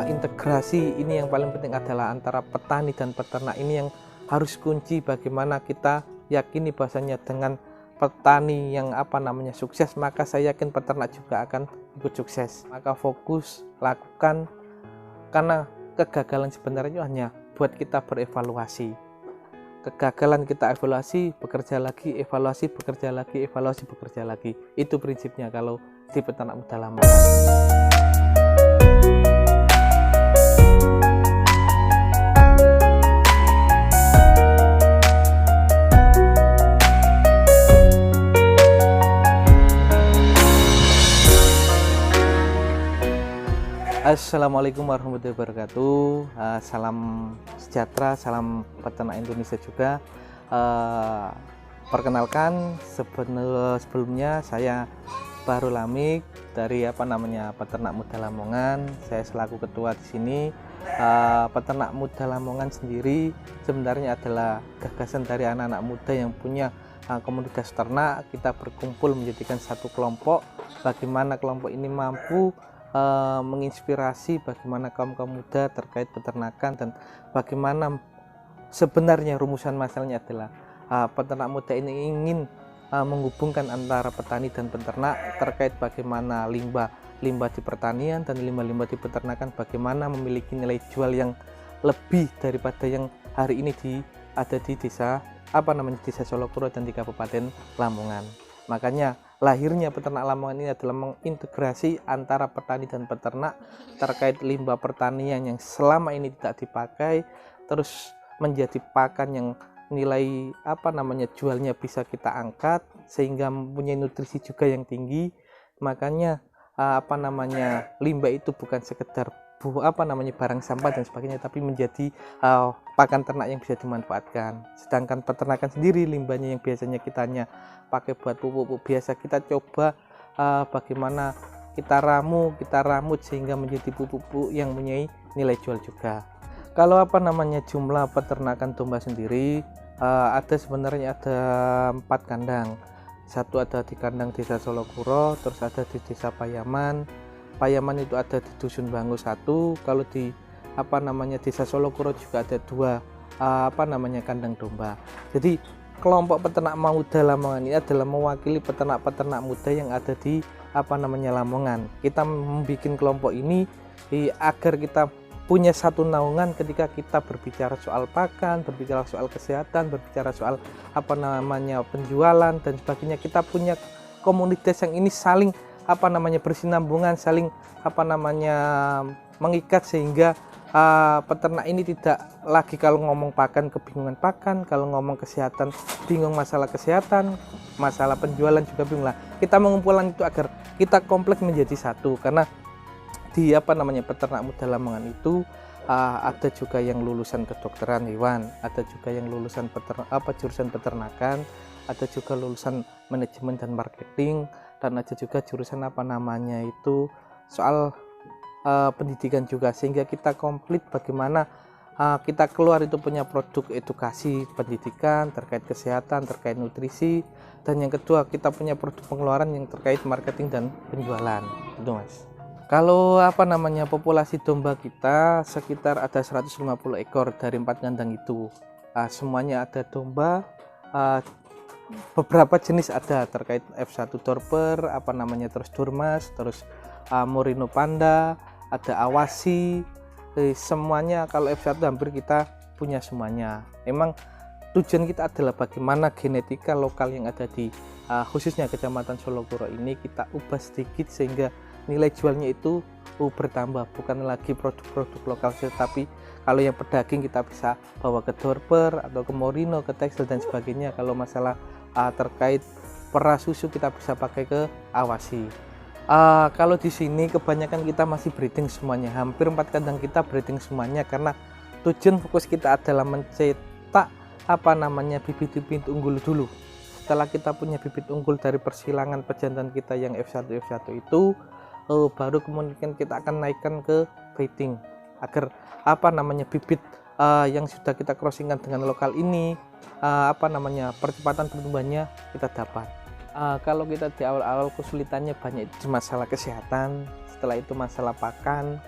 integrasi ini yang paling penting adalah antara petani dan peternak. Ini yang harus kunci bagaimana kita yakini bahwasanya dengan petani yang sukses, maka saya yakin peternak juga akan ikut sukses. Maka fokus lakukan, karena kegagalan sebenarnya hanya buat kita berevaluasi. Kegagalan kita evaluasi, bekerja lagi, evaluasi, bekerja lagi, evaluasi, bekerja lagi. Itu prinsipnya kalau di peternak muda Lamongan. Assalamualaikum warahmatullahi wabarakatuh. Salam sejahtera, salam peternak Indonesia juga. Perkenalkan, sebelumnya saya Bahrul Hamik dari Peternak Muda Lamongan. Saya selaku ketua di sini. Peternak Muda Lamongan sendiri sebenarnya adalah gagasan dari anak-anak muda yang punya komunitas ternak. Kita berkumpul menjadikan satu kelompok. Bagaimana kelompok ini mampu menginspirasi bagaimana kaum muda terkait peternakan, dan bagaimana sebenarnya rumusan masalahnya adalah peternak muda ini ingin menghubungkan antara petani dan peternak terkait bagaimana limbah di pertanian dan limbah di peternakan, bagaimana memiliki nilai jual yang lebih daripada yang hari ini ada di desa desa Solokuro dan di Kabupaten Lamongan. Makanya lahirnya peternak Lamongan ini adalah mengintegrasi antara petani dan peternak terkait limbah pertanian yang selama ini tidak dipakai, terus menjadi pakan yang nilai jualnya bisa kita angkat sehingga mempunyai nutrisi juga yang tinggi. Makanya limbah itu bukan sekedar barang sampah dan sebagainya, tapi menjadi pakan ternak yang bisa dimanfaatkan. Sedangkan peternakan sendiri, limbahnya yang biasanya kita hanya pakai buat pupuk biasa, kita coba bagaimana kita ramut sehingga menjadi pupuk yang mempunyai nilai jual juga. Kalau jumlah peternakan domba sendiri, sebenarnya ada 4 kandang. Satu ada di kandang desa Solokuro, terus ada di desa Payaman itu ada di Dusun Bangu 1. Kalau di desa Solokuro juga ada 2 kandang domba. Jadi kelompok peternak muda Lamongan ini adalah mewakili peternak-peternak muda yang ada di Lamongan. Kita membuat kelompok ini agar kita punya satu naungan ketika kita berbicara soal pakan, berbicara soal kesehatan, berbicara soal penjualan dan sebagainya. Kita punya komunitas yang ini saling bersinambungan, saling mengikat, sehingga peternak ini tidak lagi kalau ngomong pakan kebingungan pakan, kalau ngomong kesehatan bingung masalah kesehatan, masalah penjualan juga bingung lah. Kita mengumpulkan itu agar kita kompleks menjadi satu, karena di peternak muda Lamongan itu ada juga yang lulusan kedokteran hewan, ada juga yang lulusan jurusan peternakan, ada juga lulusan manajemen dan marketing, dan ada juga jurusan soal pendidikan juga, sehingga kita komplit bagaimana kita keluar itu punya produk edukasi pendidikan terkait kesehatan, terkait nutrisi, dan yang kedua kita punya produk pengeluaran yang terkait marketing dan penjualan. Itu Mas. Kalau populasi domba kita sekitar ada 150 ekor dari 4 kandang itu. Semuanya ada domba, beberapa jenis ada terkait F1 Dorper, terus Durmas, terus Merino Panda, ada Awasi. Semuanya kalau F1 hampir kita punya semuanya. Emang tujuan kita adalah bagaimana genetika lokal yang ada di khususnya Kecamatan Solokuro ini kita ubah sedikit sehingga nilai jualnya itu bertambah, bukan lagi produk-produk lokal, tapi kalau yang pedaging kita bisa bawa ke Dorper atau ke Merino, ke tekstil dan sebagainya. Kalau masalah terkait peras susu kita bisa pakai ke Awasi. Kalau di sini kebanyakan kita masih breeding semuanya, hampir 4 kandang kita breeding semuanya, karena tujuan fokus kita adalah mencetak bibit-bibit unggul dulu. Setelah kita punya bibit unggul dari persilangan pejantan kita yang F1 itu, baru kemudian kita akan naikkan ke breeding agar bibit yang sudah kita crossingkan dengan lokal ini percepatan pertumbuhannya kita dapat. Kalau kita di awal-awal kesulitannya banyak di masalah kesehatan, setelah itu masalah pakan,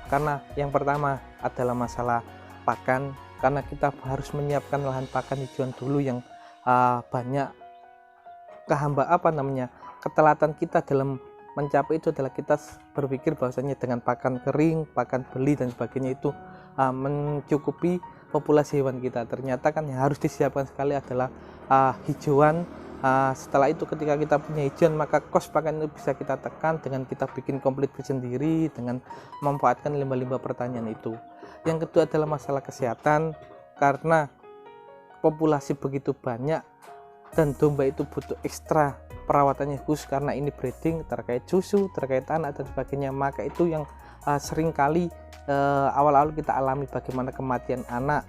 Karena yang pertama adalah masalah pakan, karena kita harus menyiapkan lahan pakan hijauan dulu yang banyak ketelatan kita dalam mencapai itu adalah kita berpikir bahwasanya dengan pakan kering, pakan beli dan sebagainya itu mencukupi populasi hewan kita. Ternyata kan yang harus disiapkan sekali adalah hijauan. Setelah itu ketika kita punya hijauan, maka kos pakan itu bisa kita tekan dengan kita bikin komplit sendiri dengan memanfaatkan limbah-limbah pertanian itu. Yang kedua adalah masalah kesehatan, karena populasi begitu banyak dan domba itu butuh ekstra perawatannya khusus karena ini breeding terkait susu, terkait anak dan sebagainya. Maka itu yang seringkali awal-awal kita alami, bagaimana kematian anak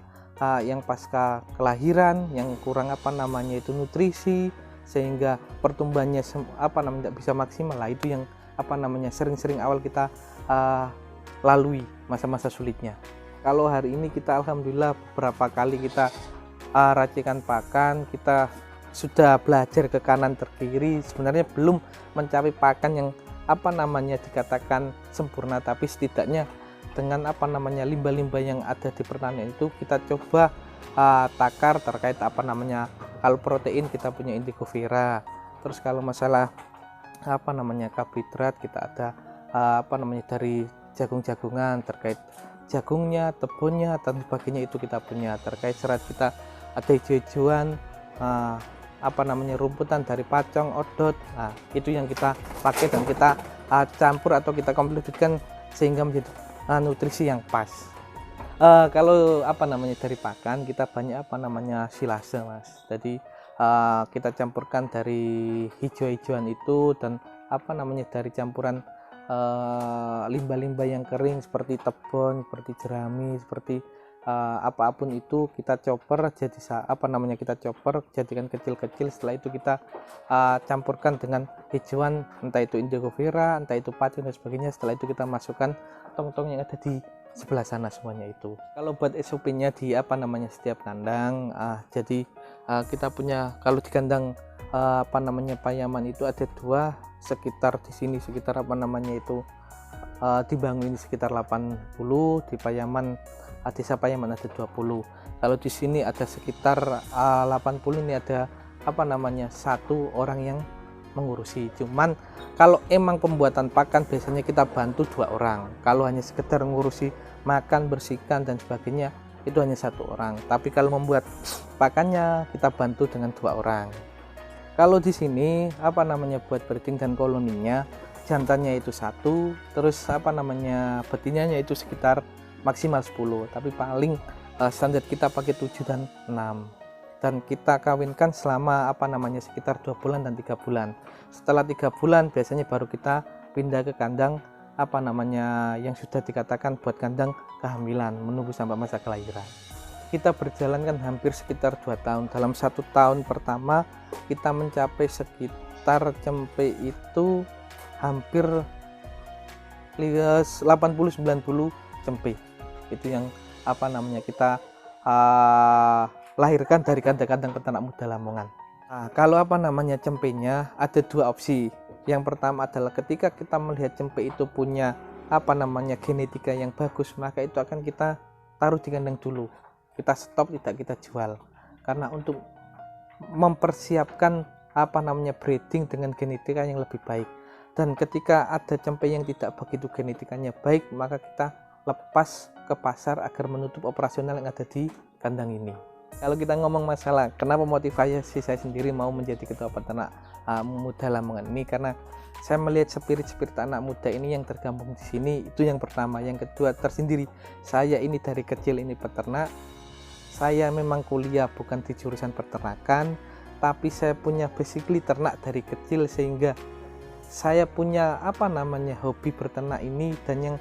yang pasca kelahiran, yang kurang nutrisi, sehingga pertumbuhannya tidak bisa maksimal. Lah itu yang sering-sering awal kita lalui masa-masa sulitnya. Kalau hari ini kita alhamdulillah beberapa kali kita racikan pakan, kita sudah belajar ke kanan ke kiri, sebenarnya belum mencapai pakan yang dikatakan sempurna, tapi setidaknya dengan limbah-limbah yang ada di pertanian itu kita coba takar terkait kalau protein kita punya Indigovera, terus kalau masalah karbohidrat kita ada dari jagung-jagungan, terkait jagungnya, tepungnya dan sebagainya itu kita punya, terkait serat kita ada hijau-hijauan, rumputan dari pacong, odot. Nah, itu yang kita pakai dan kita campur atau kita komplitkan sehingga menjadi nutrisi yang pas. Kalau dari pakan kita banyak silase, Mas. Jadi kita campurkan dari hijau-hijauan itu dan dari campuran limbah-limbah yang kering seperti tebon, seperti jerami, seperti apapun itu kita chopper jadi kita chopper jadikan kecil-kecil. Setelah itu kita campurkan dengan hijauan, entah itu Indigovera, entah itu pacung dan sebagainya. Setelah itu kita masukkan tong-tong yang ada di sebelah sana semuanya itu. Kalau buat SOP-nya di setiap kandang, jadi kita punya, kalau di kandang Payaman itu ada 2, sekitar di sini sekitar dibangun sekitar 80, di Payaman Desa Payaman ada 20. Kalau di sini ada sekitar 80, ini ada satu orang yang mengurusi. Cuman kalau emang pembuatan pakan biasanya kita bantu 2 orang. Kalau hanya sekedar mengurusi makan, bersihkan dan sebagainya itu hanya 1 orang. Tapi kalau membuat pakannya kita bantu dengan 2 orang. Kalau di sini buat breeding dan koloninya, jantannya itu 1, terus betinanya itu sekitar maksimal 10, tapi paling standar kita pakai 7 dan 6, dan kita kawinkan selama sekitar 2 bulan dan 3 bulan. Setelah 3 bulan biasanya baru kita pindah ke kandang yang sudah dikatakan buat kandang kehamilan, menunggu sampai masa kelahiran. Kita berjalan kan hampir sekitar 2 tahun. Dalam 1 tahun pertama kita mencapai sekitar cempe itu hampir 80-90 cempe. Itu yang kita lahirkan dari kandang-kandang peternak muda Lamongan. Nah, kalau cempenya ada 2 opsi. Yang pertama adalah ketika kita melihat cempe itu punya genetika yang bagus, maka itu akan kita taruh di kandang dulu. Kita stop, tidak kita jual. Karena untuk mempersiapkan breeding dengan genetika yang lebih baik. Dan ketika ada cempe yang tidak begitu genetikanya baik, maka kita lepas ke pasar agar menutup operasional yang ada di kandang ini. Kalau kita ngomong masalah kenapa motivasi saya sendiri mau menjadi ketua peternak muda Lamongan ini, karena saya melihat spirit anak muda ini yang tergabung di sini, itu yang pertama. Yang kedua, tersendiri saya ini dari kecil ini peternak. Saya memang kuliah bukan di jurusan peternakan, tapi saya punya basically ternak dari kecil, sehingga saya punya hobi berternak ini. Dan yang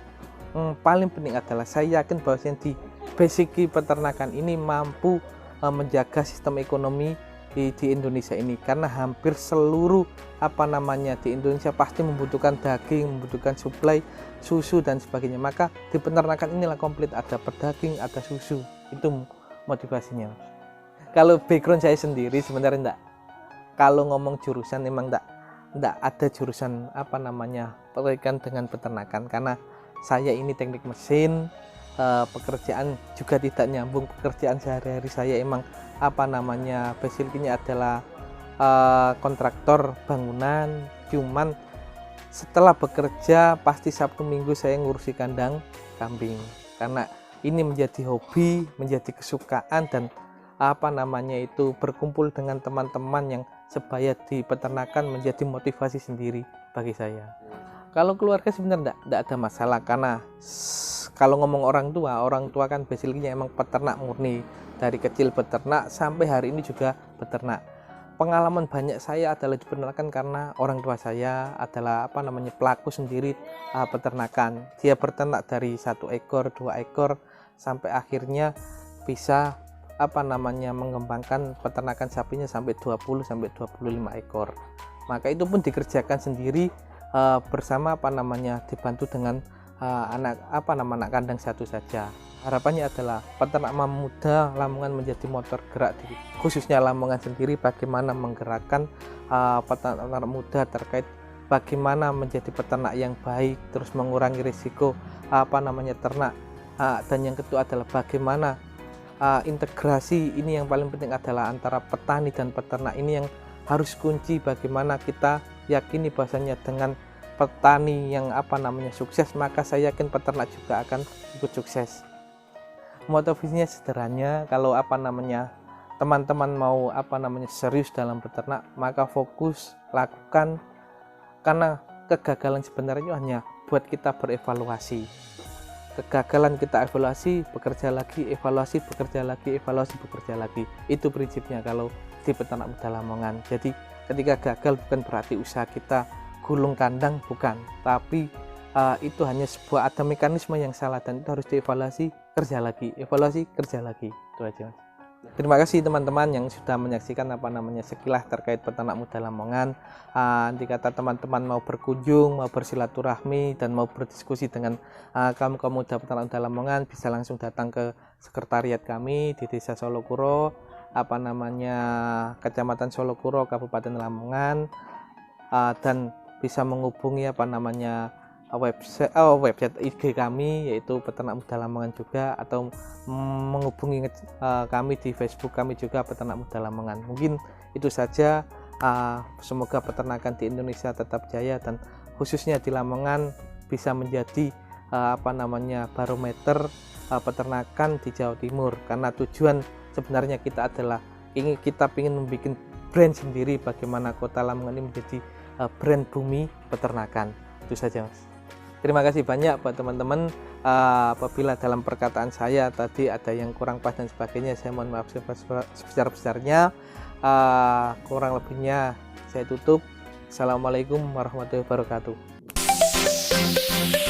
paling penting adalah saya yakin bahwa di basic peternakan ini mampu menjaga sistem ekonomi di Indonesia ini, karena hampir seluruh di Indonesia pasti membutuhkan daging, membutuhkan suplai susu dan sebagainya. Maka di peternakan inilah komplit, ada pedaging, ada susu. Itu motivasinya. Kalau background saya sendiri sebenarnya enggak, kalau ngomong jurusan memang enggak ada jurusan berkaitan dengan peternakan, karena saya ini teknik mesin, pekerjaan juga tidak nyambung. Pekerjaan sehari-hari saya emang basicnya adalah kontraktor bangunan. Cuman setelah bekerja pasti Sabtu Minggu saya ngurusi kandang kambing, karena ini menjadi hobi, menjadi kesukaan, dan berkumpul dengan teman-teman yang sebaya di peternakan menjadi motivasi sendiri bagi saya. Kalau keluarga sebenarnya tidak ada masalah, karena kalau ngomong orang tua kan basicnya emang peternak murni, dari kecil beternak sampai hari ini juga beternak. Pengalaman banyak saya adalah di peternakan karena orang tua saya adalah pelaku sendiri peternakan. Dia beternak dari 1 ekor, 2 ekor sampai akhirnya bisa mengembangkan peternakan sapinya sampai 20 sampai 25 ekor. Maka itu pun dikerjakan sendiri bersama dibantu dengan anak kandang satu saja. Harapannya adalah peternak muda Lamongan menjadi motor gerak khususnya Lamongan sendiri, bagaimana menggerakkan peternak muda terkait bagaimana menjadi peternak yang baik, terus mengurangi risiko ternak, dan yang kedua adalah bagaimana integrasi. Ini yang paling penting adalah antara petani dan peternak, ini yang harus kunci. Bagaimana kita yakini bahwasanya dengan petani yang sukses, maka saya yakin peternak juga akan ikut sukses. Motivasinya sederhana, kalau teman-teman mau serius dalam beternak, maka fokus lakukan, karena kegagalan sebenarnya hanya buat kita berevaluasi. Kegagalan kita evaluasi, bekerja lagi, evaluasi, bekerja lagi, evaluasi, bekerja lagi. Itu prinsipnya kalau di peternak muda Lamongan. Jadi ketika gagal bukan berarti usaha kita gulung kandang, bukan, tapi itu hanya ada mekanisme yang salah, dan itu harus dievaluasi, kerja lagi, evaluasi, kerja lagi. Itu aja, Mas. Terima kasih teman-teman yang sudah menyaksikan sekilas terkait peternak muda Lamongan. Nanti kata teman-teman mau berkunjung, mau bersilaturahmi, dan mau berdiskusi dengan kaum muda peternak muda Lamongan, bisa langsung datang ke sekretariat kami di Desa Solokuro, Kecamatan Solokuro, Kabupaten Lamongan, dan bisa menghubungi website IG kami, yaitu Peternak Muda Lamongan juga, atau menghubungi kami di Facebook kami juga, Peternak Muda Lamongan. Mungkin itu saja. Semoga peternakan di Indonesia tetap jaya, dan khususnya di Lamongan bisa menjadi barometer peternakan di Jawa Timur, karena tujuan sebenarnya kita adalah ingin membuat brand sendiri, bagaimana kota Lamongan ini menjadi brand bumi peternakan. Itu saja, Mas. Terima kasih banyak buat teman-teman. Apabila dalam perkataan saya tadi ada yang kurang pas dan sebagainya, saya mohon maaf sebesar-besarnya. Kurang lebihnya saya tutup. Assalamualaikum warahmatullahi wabarakatuh.